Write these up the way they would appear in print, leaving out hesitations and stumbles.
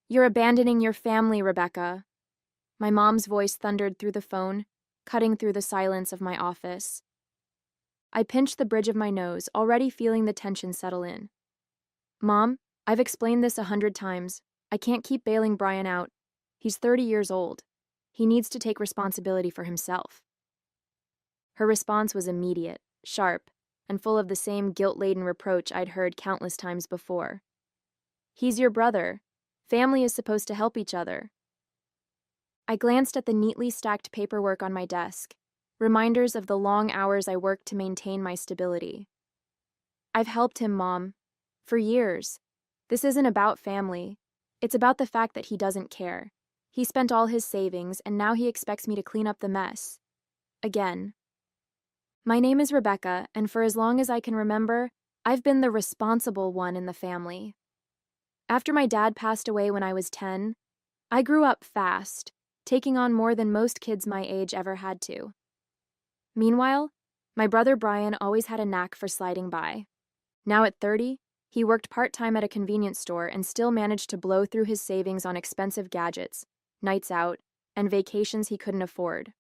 "You're abandoning your family, Rebecca." My mom's voice thundered through the phone, cutting through the silence of my office. I pinched the bridge of my nose, already feeling the tension settle in. "Mom, I've explained this 100 times. I can't keep bailing Brian out. He's 30 years old. He needs to take responsibility for himself." Her response was immediate, sharp, and full of the same guilt-laden reproach I'd heard countless times before. "He's your brother. Family is supposed to help each other." I glanced at the neatly stacked paperwork on my desk, reminders of the long hours I worked to maintain my stability. "I've helped him, Mom. For years. This isn't about family. It's about the fact that he doesn't care. He spent all his savings, and now he expects me to clean up the mess. Again. My name is Rebecca, and for as long as I can remember, I've been the responsible one in the family. After my dad passed away when I was 10, I grew up fast, taking on more than most kids my age ever had to. Meanwhile, my brother Brian always had a knack for sliding by. Now at 30, he worked part-time at a convenience store and still managed to blow through his savings on expensive gadgets, nights out, and vacations he couldn't afford.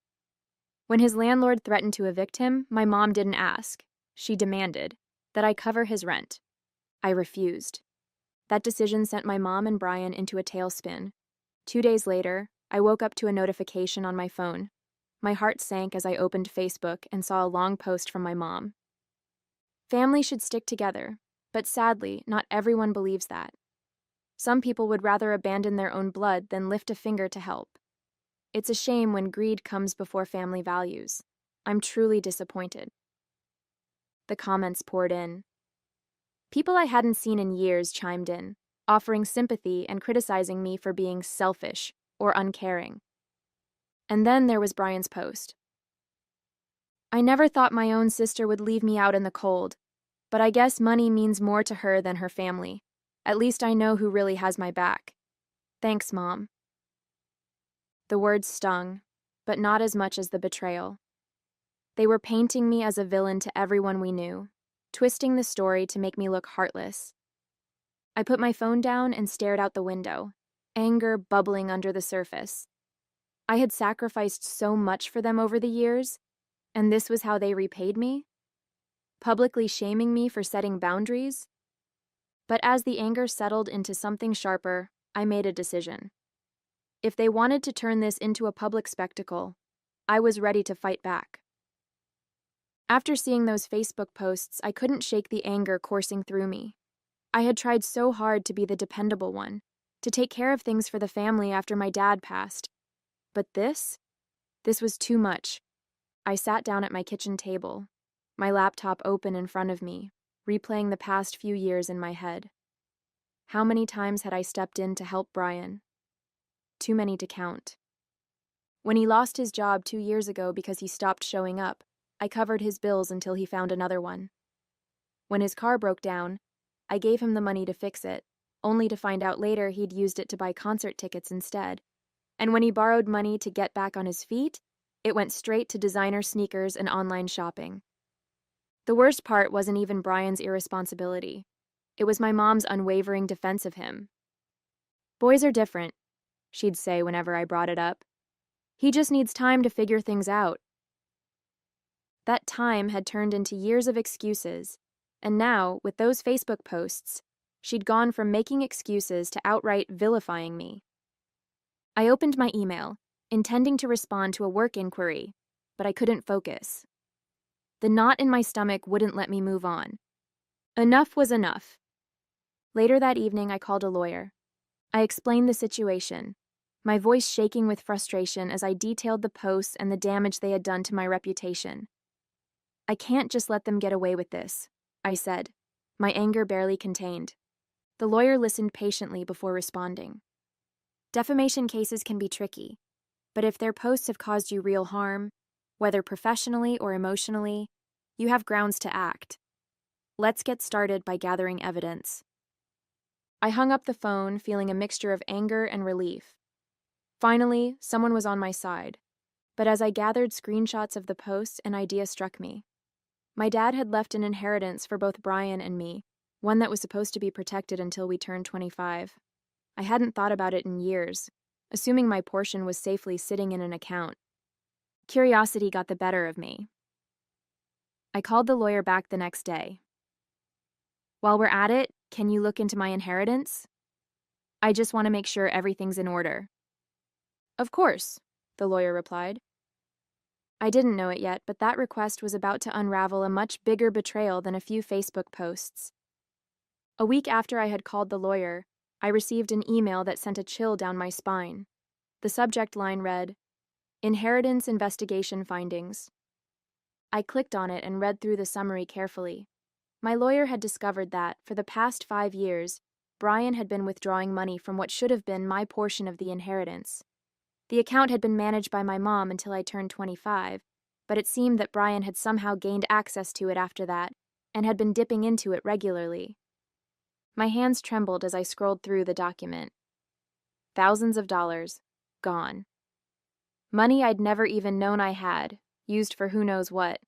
When his landlord threatened to evict him, my mom didn't ask. She demanded that I cover his rent. I refused. That decision sent my mom and Brian into a tailspin. 2 days later, I woke up to a notification on my phone. My heart sank as I opened Facebook and saw a long post from my mom. "Family should stick together, but sadly, not everyone believes that. Some people would rather abandon their own blood than lift a finger to help. It's a shame when greed comes before family values. I'm truly disappointed." The comments poured in. People I hadn't seen in years chimed in, offering sympathy and criticizing me for being selfish or uncaring. And then there was Brian's post. "I never thought my own sister would leave me out in the cold, but I guess money means more to her than her family. At least I know who really has my back. Thanks, Mom." The words stung, but not as much as the betrayal. They were painting me as a villain to everyone we knew, twisting the story to make me look heartless. I put my phone down and stared out the window, anger bubbling under the surface. I had sacrificed so much for them over the years, and this was how they repaid me? Publicly shaming me for setting boundaries? But as the anger settled into something sharper, I made a decision. If they wanted to turn this into a public spectacle, I was ready to fight back. After seeing those Facebook posts, I couldn't shake the anger coursing through me. I had tried so hard to be the dependable one, to take care of things for the family after my dad passed. But this was too much. I sat down at my kitchen table, my laptop open in front of me, replaying the past few years in my head. How many times had I stepped in to help Brian? Too many to count. When he lost his job 2 years ago because he stopped showing up, I covered his bills until he found another one. When his car broke down, I gave him the money to fix it, only to find out later he'd used it to buy concert tickets instead. And when he borrowed money to get back on his feet, it went straight to designer sneakers and online shopping. The worst part wasn't even Brian's irresponsibility. It was my mom's unwavering defense of him. "Boys are different," she'd say whenever I brought it up. "He just needs time to figure things out." That time had turned into years of excuses, and now, with those Facebook posts, she'd gone from making excuses to outright vilifying me. I opened my email, intending to respond to a work inquiry, but I couldn't focus. The knot in my stomach wouldn't let me move on. Enough was enough. Later that evening, I called a lawyer. I explained the situation, my voice shaking with frustration as I detailed the posts and the damage they had done to my reputation. "I can't just let them get away with this," I said, my anger barely contained. The lawyer listened patiently before responding. "Defamation cases can be tricky, but if their posts have caused you real harm, whether professionally or emotionally, you have grounds to act. Let's get started by gathering evidence." I hung up the phone, feeling a mixture of anger and relief. Finally, someone was on my side, but as I gathered screenshots of the posts, an idea struck me. My dad had left an inheritance for both Brian and me, one that was supposed to be protected until we turned 25. I hadn't thought about it in years, assuming my portion was safely sitting in an account. Curiosity got the better of me. I called the lawyer back the next day. While we're at it, can you look into my inheritance? I just want to make sure everything's in order. Of course, the lawyer replied. I didn't know it yet, but that request was about to unravel a much bigger betrayal than a few Facebook posts. A week after I had called the lawyer, I received an email that sent a chill down my spine. The subject line read, "Inheritance Investigation Findings." I clicked on it and read through the summary carefully. My lawyer had discovered that, for the past 5 years, Brian had been withdrawing money from what should have been my portion of the inheritance. The account had been managed by my mom until I turned 25, but it seemed that Brian had somehow gained access to it after that and had been dipping into it regularly. My hands trembled as I scrolled through the document. Thousands of dollars, gone. Money I'd never even known I had, used for who knows what.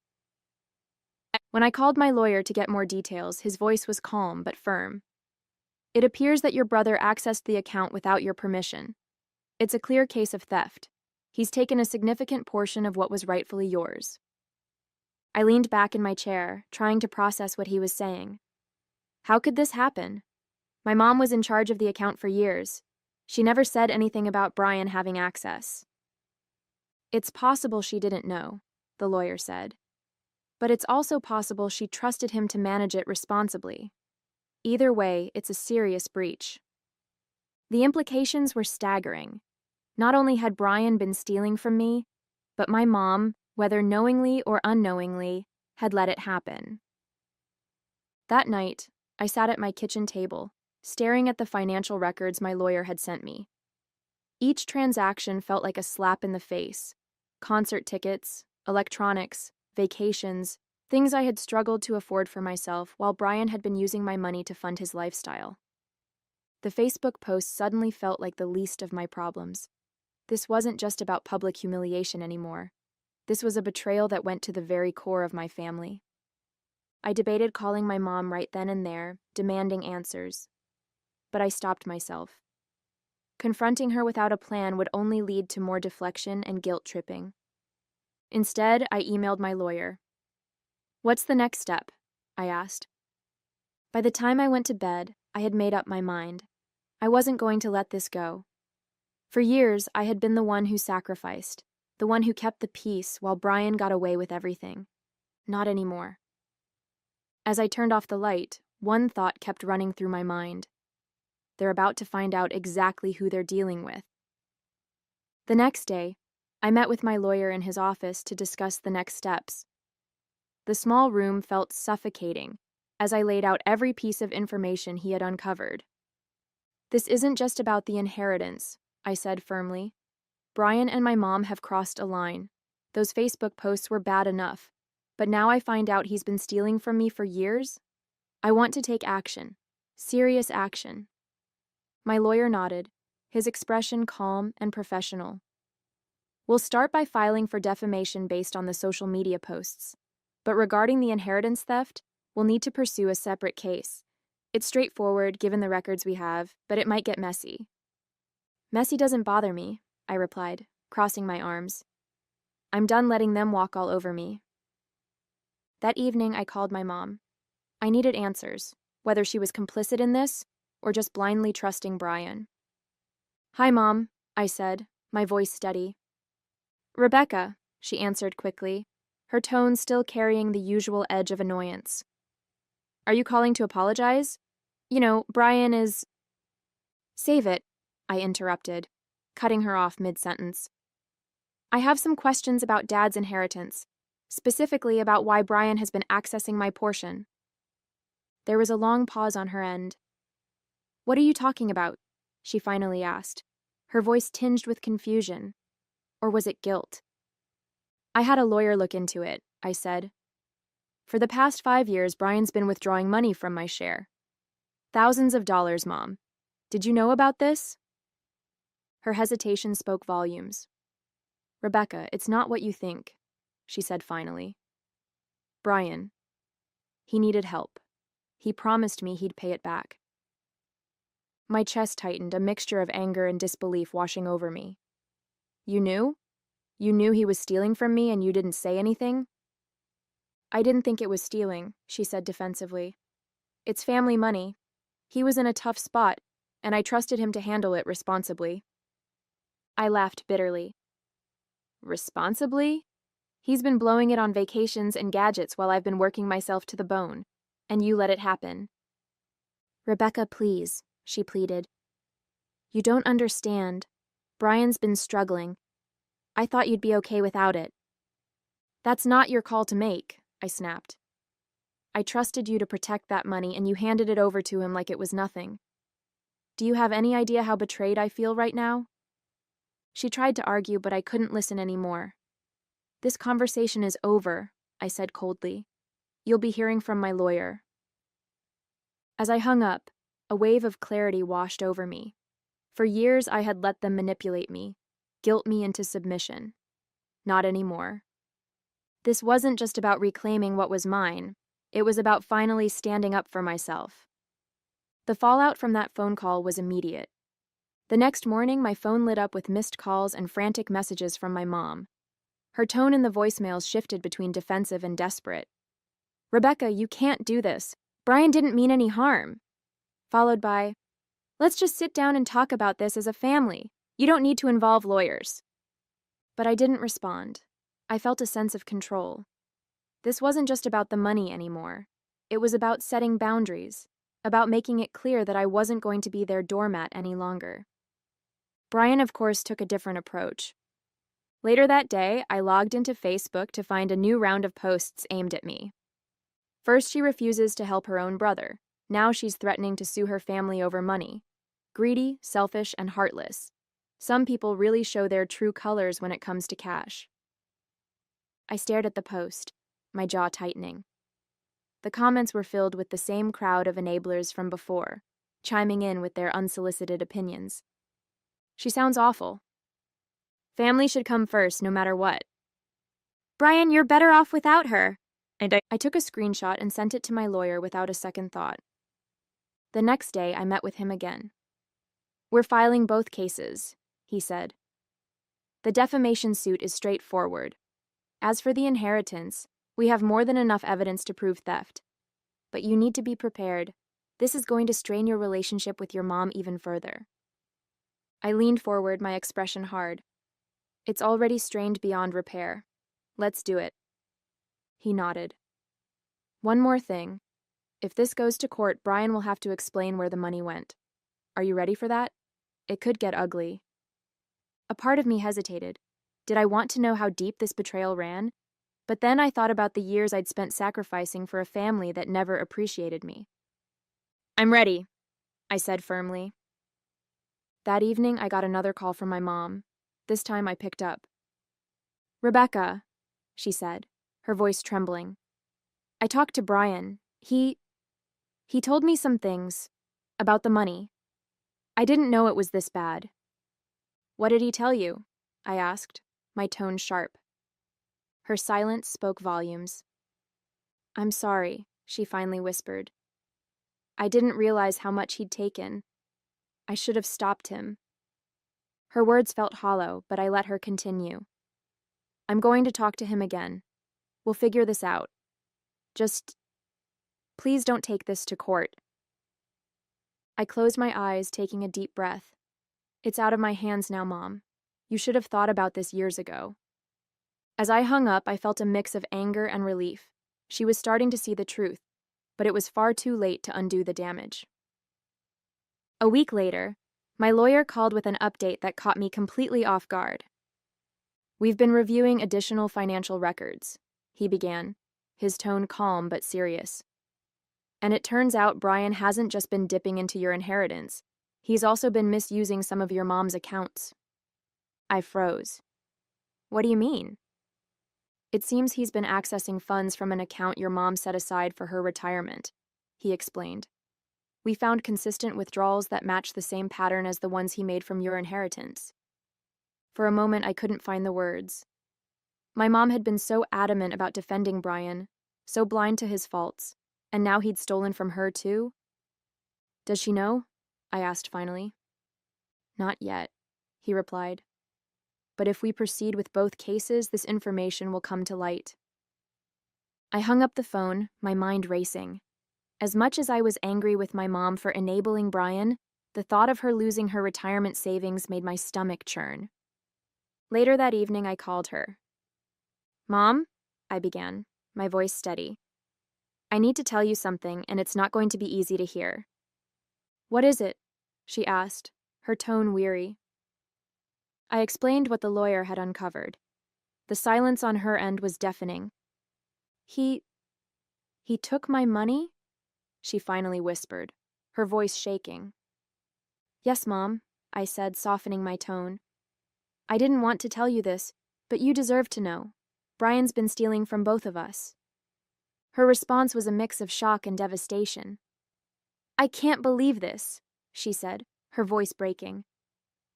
When I called my lawyer to get more details, his voice was calm but firm. It appears that your brother accessed the account without your permission. It's a clear case of theft. He's taken a significant portion of what was rightfully yours. I leaned back in my chair, trying to process what he was saying. How could this happen? My mom was in charge of the account for years. She never said anything about Brian having access. It's possible she didn't know, the lawyer said. But it's also possible she trusted him to manage it responsibly. Either way, it's a serious breach. The implications were staggering. Not only had Brian been stealing from me, but my mom, whether knowingly or unknowingly, had let it happen. That night, I sat at my kitchen table, staring at the financial records my lawyer had sent me. Each transaction felt like a slap in the face. Concert tickets, electronics, vacations, things I had struggled to afford for myself while Brian had been using my money to fund his lifestyle. The Facebook post suddenly felt like the least of my problems. This wasn't just about public humiliation anymore. This was a betrayal that went to the very core of my family. I debated calling my mom right then and there, demanding answers. But I stopped myself. Confronting her without a plan would only lead to more deflection and guilt-tripping. Instead, I emailed my lawyer. "What's the next step?" I asked. By the time I went to bed, I had made up my mind. I wasn't going to let this go. For years, I had been the one who sacrificed, the one who kept the peace while Brian got away with everything. Not anymore. As I turned off the light, one thought kept running through my mind. They're about to find out exactly who they're dealing with. The next day, I met with my lawyer in his office to discuss the next steps. The small room felt suffocating as I laid out every piece of information he had uncovered. "This isn't just about the inheritance," I said firmly. "Brian and my mom have crossed a line. Those Facebook posts were bad enough, but now I find out he's been stealing from me for years. I want to take action. Serious action." My lawyer nodded, his expression calm and professional. "We'll start by filing for defamation based on the social media posts. But regarding the inheritance theft, we'll need to pursue a separate case. It's straightforward given the records we have, but it might get messy." "Messy doesn't bother me," I replied, crossing my arms. "I'm done letting them walk all over me." That evening, I called my mom. I needed answers, whether she was complicit in this or just blindly trusting Brian. "Hi, Mom," I said, my voice steady. "Rebecca," she answered quickly, her tone still carrying the usual edge of annoyance. "Are you calling to apologize? Brian is—" "Save it," I interrupted, cutting her off mid-sentence. "I have some questions about Dad's inheritance, specifically about why Brian has been accessing my portion." There was a long pause on her end. "What are you talking about?" she finally asked, her voice tinged with confusion. Or was it guilt? "I had a lawyer look into it," I said. "For the past 5 years, Brian's been withdrawing money from my share. Thousands of dollars, Mom. Did you know about this?" Her hesitation spoke volumes. "Rebecca, it's not what you think," she said finally. "Brian. He needed help. He promised me he'd pay it back." My chest tightened, a mixture of anger and disbelief washing over me. You knew? You knew he was stealing from me and you didn't say anything? I didn't think it was stealing, she said defensively. It's family money. He was in a tough spot, and I trusted him to handle it responsibly. I laughed bitterly. Responsibly? He's been blowing it on vacations and gadgets while I've been working myself to the bone, and you let it happen. Rebecca, please, she pleaded. You don't understand. Brian's been struggling. I thought you'd be okay without it. That's not your call to make, I snapped. I trusted you to protect that money and you handed it over to him like it was nothing. Do you have any idea how betrayed I feel right now? She tried to argue, but I couldn't listen anymore. This conversation is over, I said coldly. You'll be hearing from my lawyer. As I hung up, a wave of clarity washed over me. For years I had let them manipulate me, guilt me into submission. Not anymore. This wasn't just about reclaiming what was mine. It was about finally standing up for myself. The fallout from that phone call was immediate. The next morning, my phone lit up with missed calls and frantic messages from my mom. Her tone in the voicemails shifted between defensive and desperate. Rebecca, you can't do this. Brian didn't mean any harm. Followed by, let's just sit down and talk about this as a family. You don't need to involve lawyers. But I didn't respond. I felt a sense of control. This wasn't just about the money anymore. It was about setting boundaries, about making it clear that I wasn't going to be their doormat any longer. Brian, of course, took a different approach. Later that day, I logged into Facebook to find a new round of posts aimed at me. First, she refuses to help her own brother. Now she's threatening to sue her family over money. Greedy, selfish, and heartless. Some people really show their true colors when it comes to cash. I stared at the post, my jaw tightening. The comments were filled with the same crowd of enablers from before, chiming in with their unsolicited opinions. She sounds awful. Family should come first, no matter what. Brian, you're better off without her. And I took a screenshot and sent it to my lawyer without a second thought. The next day, I met with him again. We're filing both cases, he said. The defamation suit is straightforward. As for the inheritance, we have more than enough evidence to prove theft. But you need to be prepared. This is going to strain your relationship with your mom even further. I leaned forward, my expression hard. It's already strained beyond repair. Let's do it. He nodded. One more thing. If this goes to court, Brian will have to explain where the money went. Are you ready for that? It could get ugly. A part of me hesitated. Did I want to know how deep this betrayal ran? But then I thought about the years I'd spent sacrificing for a family that never appreciated me. I'm ready, I said firmly. That evening, I got another call from my mom. This time I picked up. Rebecca, she said, her voice trembling. I talked to Brian. He told me some things about the money. I didn't know it was this bad. What did he tell you? I asked, my tone sharp. Her silence spoke volumes. I'm sorry, she finally whispered. I didn't realize how much he'd taken. I should have stopped him. Her words felt hollow, but I let her continue. I'm going to talk to him again. We'll figure this out. Just, please don't take this to court. I closed my eyes, taking a deep breath. It's out of my hands now, Mom. You should have thought about this years ago. As I hung up, I felt a mix of anger and relief. She was starting to see the truth, but it was far too late to undo the damage. A week later, my lawyer called with an update that caught me completely off guard. We've been reviewing additional financial records, he began, his tone calm but serious. And it turns out Brian hasn't just been dipping into your inheritance. He's also been misusing some of your mom's accounts. I froze. What do you mean? It seems he's been accessing funds from an account your mom set aside for her retirement, he explained. We found consistent withdrawals that matched the same pattern as the ones he made from your inheritance. For a moment, I couldn't find the words. My mom had been so adamant about defending Brian, so blind to his faults, and now he'd stolen from her too? Does she know? I asked finally. Not yet, he replied. But if we proceed with both cases, this information will come to light. I hung up the phone, my mind racing. As much as I was angry with my mom for enabling Brian, the thought of her losing her retirement savings made my stomach churn. Later that evening, I called her. Mom, I began, my voice steady. I need to tell you something, and it's not going to be easy to hear. What is it? She asked, her tone weary. I explained what the lawyer had uncovered. The silence on her end was deafening. He took my money? She finally whispered, her voice shaking. Yes, Mom, I said, softening my tone. I didn't want to tell you this, but you deserve to know. Brian's been stealing from both of us. Her response was a mix of shock and devastation. I can't believe this, she said, her voice breaking.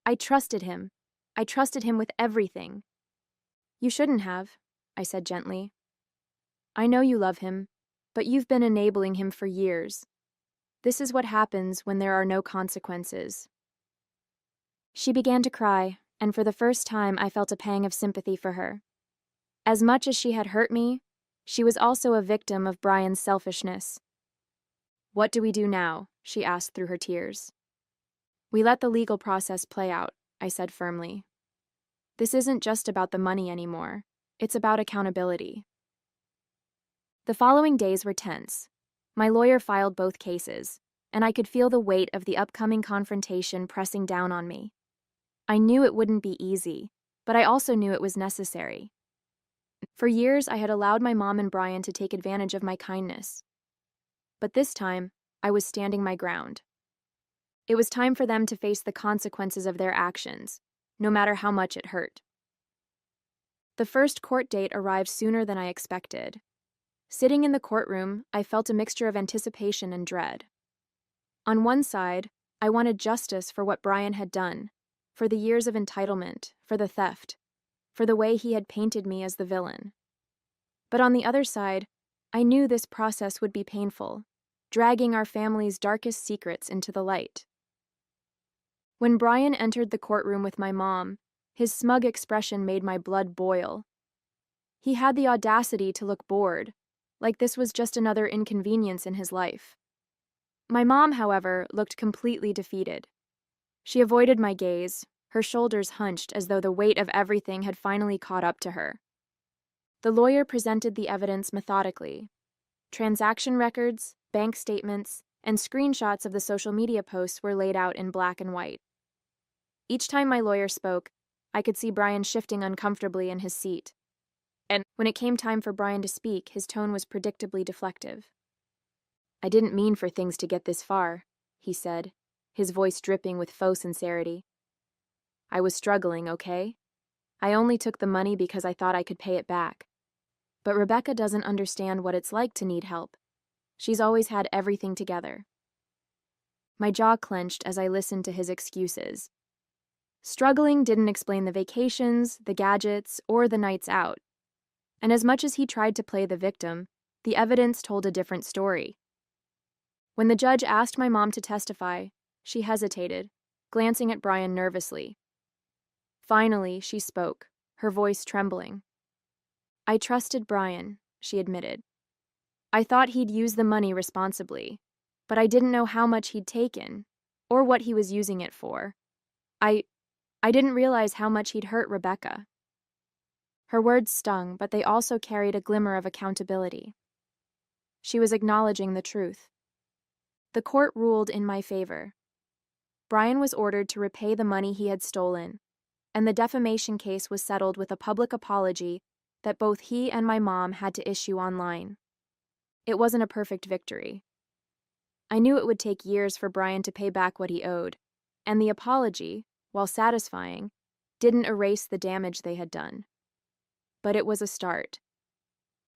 I trusted him. I trusted him with everything. You shouldn't have, I said gently. I know you love him, but you've been enabling him for years. This is what happens when there are no consequences. She began to cry, and for the first time I felt a pang of sympathy for her. As much as she had hurt me, she was also a victim of Brian's selfishness. What do we do now? She asked through her tears. We let the legal process play out, I said firmly. This isn't just about the money anymore. It's about accountability. The following days were tense. My lawyer filed both cases, and I could feel the weight of the upcoming confrontation pressing down on me. I knew it wouldn't be easy, but I also knew it was necessary. For years, I had allowed my mom and Brian to take advantage of my kindness. But this time, I was standing my ground. It was time for them to face the consequences of their actions, no matter how much it hurt. The first court date arrived sooner than I expected. Sitting in the courtroom, I felt a mixture of anticipation and dread. On one side, I wanted justice for what Brian had done, for the years of entitlement, for the theft, for the way he had painted me as the villain. But on the other side, I knew this process would be painful, dragging our family's darkest secrets into the light. When Brian entered the courtroom with my mom, his smug expression made my blood boil. He had the audacity to look bored, like this was just another inconvenience in his life. My mom, however, looked completely defeated. She avoided my gaze, her shoulders hunched as though the weight of everything had finally caught up to her. The lawyer presented the evidence methodically. Transaction records, bank statements, and screenshots of the social media posts were laid out in black and white. Each time my lawyer spoke, I could see Brian shifting uncomfortably in his seat. And when it came time for Brian to speak, his tone was predictably deflective. I didn't mean for things to get this far, he said, his voice dripping with faux sincerity. I was struggling, okay? I only took the money because I thought I could pay it back. But Rebecca doesn't understand what it's like to need help. She's always had everything together. My jaw clenched as I listened to his excuses. Struggling didn't explain the vacations, the gadgets, or the nights out. And as much as he tried to play the victim, the evidence told a different story. When the judge asked my mom to testify, she hesitated, glancing at Brian nervously. Finally, she spoke, her voice trembling. I trusted Brian, she admitted. I thought he'd use the money responsibly, but I didn't know how much he'd taken, or what he was using it for. I didn't realize how much he'd hurt Rebecca. Her words stung, but they also carried a glimmer of accountability. She was acknowledging the truth. The court ruled in my favor. Brian was ordered to repay the money he had stolen, and the defamation case was settled with a public apology that both he and my mom had to issue online. It wasn't a perfect victory. I knew it would take years for Brian to pay back what he owed, and the apology, while satisfying, didn't erase the damage they had done. But it was a start.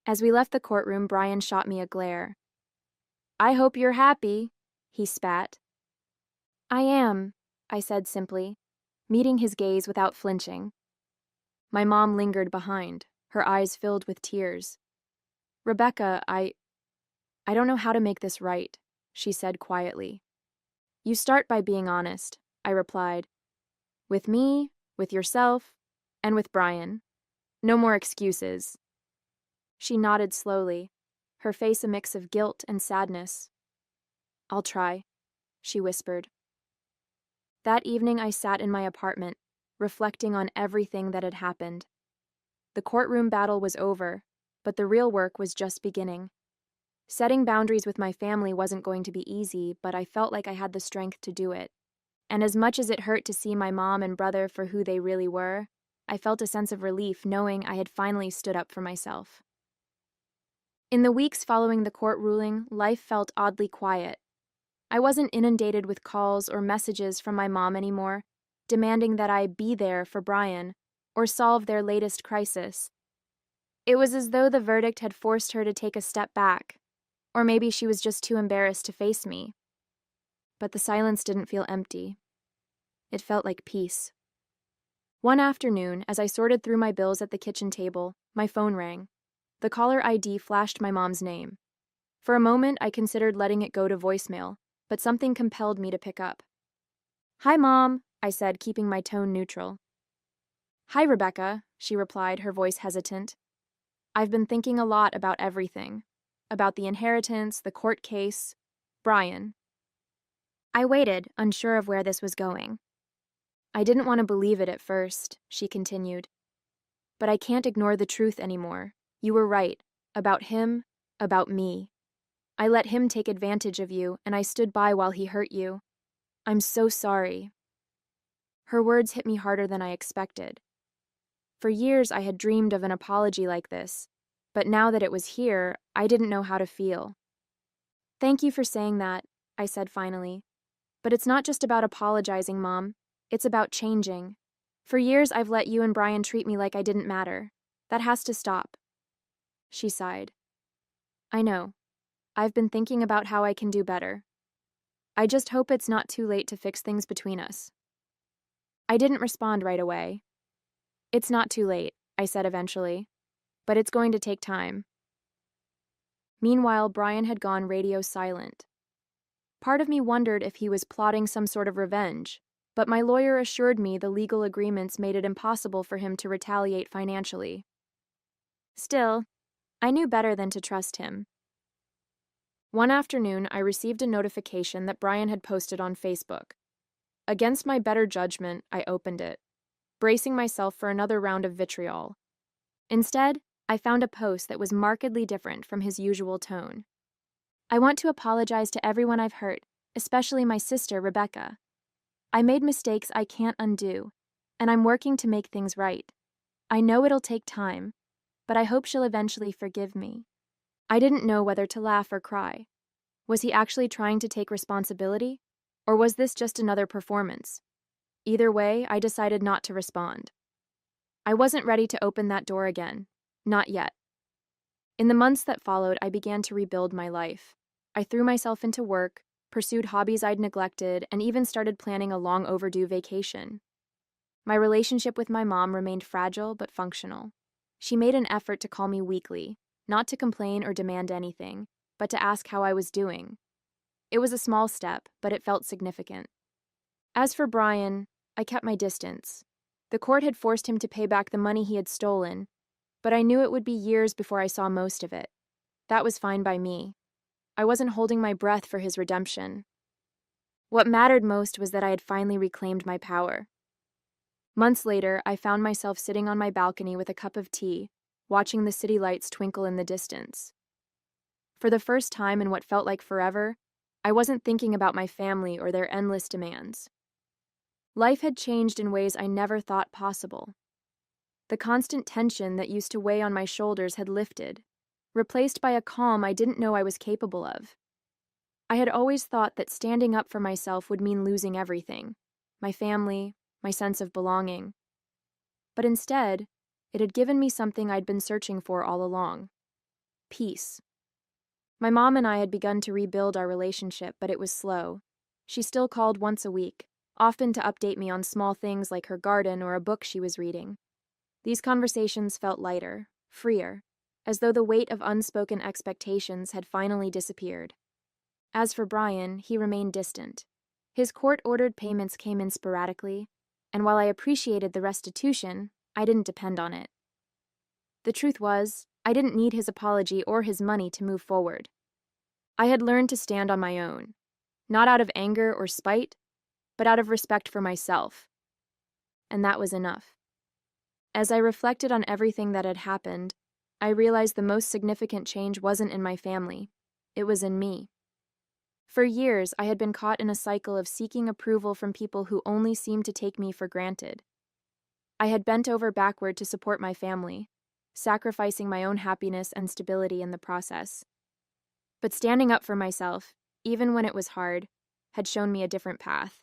As we left the courtroom, Brian shot me a glare. I hope you're happy, he spat. I am, I said simply, meeting his gaze without flinching. My mom lingered behind, her eyes filled with tears. Rebecca, I don't know how to make this right, she said quietly. You start by being honest, I replied. With me, with yourself, and with Brian. No more excuses. She nodded slowly, her face a mix of guilt and sadness. I'll try, she whispered. That evening I sat in my apartment, reflecting on everything that had happened. The courtroom battle was over, but the real work was just beginning. Setting boundaries with my family wasn't going to be easy, but I felt like I had the strength to do it. And as much as it hurt to see my mom and brother for who they really were, I felt a sense of relief knowing I had finally stood up for myself. In the weeks following the court ruling, life felt oddly quiet. I wasn't inundated with calls or messages from my mom anymore, demanding that I be there for Brian or solve their latest crisis. It was as though the verdict had forced her to take a step back, or maybe she was just too embarrassed to face me. But the silence didn't feel empty. It felt like peace. One afternoon, as I sorted through my bills at the kitchen table, my phone rang. The caller ID flashed my mom's name. For a moment, I considered letting it go to voicemail, but something compelled me to pick up. Hi, Mom, I said, keeping my tone neutral. Hi, Rebecca, she replied, her voice hesitant. I've been thinking a lot about everything. About the inheritance, the court case, Brian. I waited, unsure of where this was going. I didn't want to believe it at first, she continued. But I can't ignore the truth anymore. You were right. About him, about me. I let him take advantage of you, and I stood by while he hurt you. I'm so sorry. Her words hit me harder than I expected. For years I had dreamed of an apology like this, but now that it was here, I didn't know how to feel. Thank you for saying that, I said finally. But it's not just about apologizing, Mom. It's about changing. For years I've let you and Brian treat me like I didn't matter. That has to stop. She sighed. I know. I've been thinking about how I can do better. I just hope it's not too late to fix things between us. I didn't respond right away. It's not too late, I said eventually, but it's going to take time. Meanwhile, Brian had gone radio silent. Part of me wondered if he was plotting some sort of revenge, but my lawyer assured me the legal agreements made it impossible for him to retaliate financially. Still, I knew better than to trust him. One afternoon, I received a notification that Brian had posted on Facebook. Against my better judgment, I opened it, bracing myself for another round of vitriol. Instead, I found a post that was markedly different from his usual tone. I want to apologize to everyone I've hurt, especially my sister, Rebecca. I made mistakes I can't undo, and I'm working to make things right. I know it'll take time, but I hope she'll eventually forgive me. I didn't know whether to laugh or cry. Was he actually trying to take responsibility, or was this just another performance? Either way, I decided not to respond. I wasn't ready to open that door again. Not yet. In the months that followed, I began to rebuild my life. I threw myself into work, pursued hobbies I'd neglected, and even started planning a long overdue vacation. My relationship with my mom remained fragile but functional. She made an effort to call me weekly, not to complain or demand anything, but to ask how I was doing. It was a small step, but it felt significant. As for Brian, I kept my distance. The court had forced him to pay back the money he had stolen, but I knew it would be years before I saw most of it. That was fine by me. I wasn't holding my breath for his redemption. What mattered most was that I had finally reclaimed my power. Months later, I found myself sitting on my balcony with a cup of tea, watching the city lights twinkle in the distance. For the first time in what felt like forever, I wasn't thinking about my family or their endless demands. Life had changed in ways I never thought possible. The constant tension that used to weigh on my shoulders had lifted, replaced by a calm I didn't know I was capable of. I had always thought that standing up for myself would mean losing everything, my family, my sense of belonging. But instead, it had given me something I'd been searching for all along: peace. My mom and I had begun to rebuild our relationship, but it was slow. She still called once a week, often to update me on small things like her garden or a book she was reading. These conversations felt lighter, freer, as though the weight of unspoken expectations had finally disappeared. As for Brian, he remained distant. His court-ordered payments came in sporadically, and while I appreciated the restitution, I didn't depend on it. The truth was, I didn't need his apology or his money to move forward. I had learned to stand on my own, not out of anger or spite, but out of respect for myself. And that was enough. As I reflected on everything that had happened, I realized the most significant change wasn't in my family, it was in me. For years, I had been caught in a cycle of seeking approval from people who only seemed to take me for granted. I had bent over backward to support my family, sacrificing my own happiness and stability in the process. But standing up for myself, even when it was hard, had shown me a different path.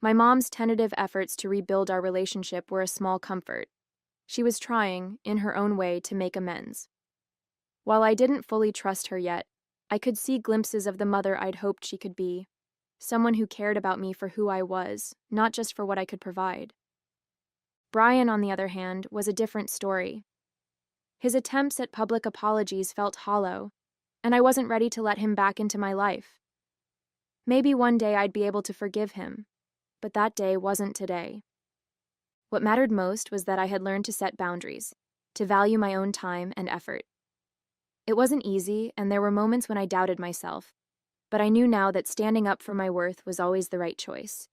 My mom's tentative efforts to rebuild our relationship were a small comfort. She was trying, in her own way, to make amends. While I didn't fully trust her yet, I could see glimpses of the mother I'd hoped she could be, someone who cared about me for who I was, not just for what I could provide. Brian, on the other hand, was a different story. His attempts at public apologies felt hollow, and I wasn't ready to let him back into my life. Maybe one day I'd be able to forgive him, but that day wasn't today. What mattered most was that I had learned to set boundaries, to value my own time and effort. It wasn't easy, and there were moments when I doubted myself, but I knew now that standing up for my worth was always the right choice.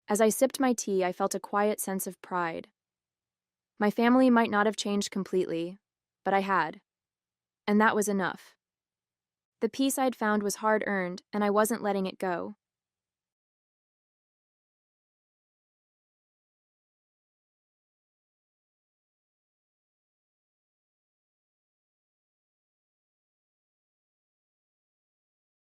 As I sipped my tea, I felt a quiet sense of pride. My family might not have changed completely, but I had, and that was enough. The peace I'd found was hard-earned, and I wasn't letting it go.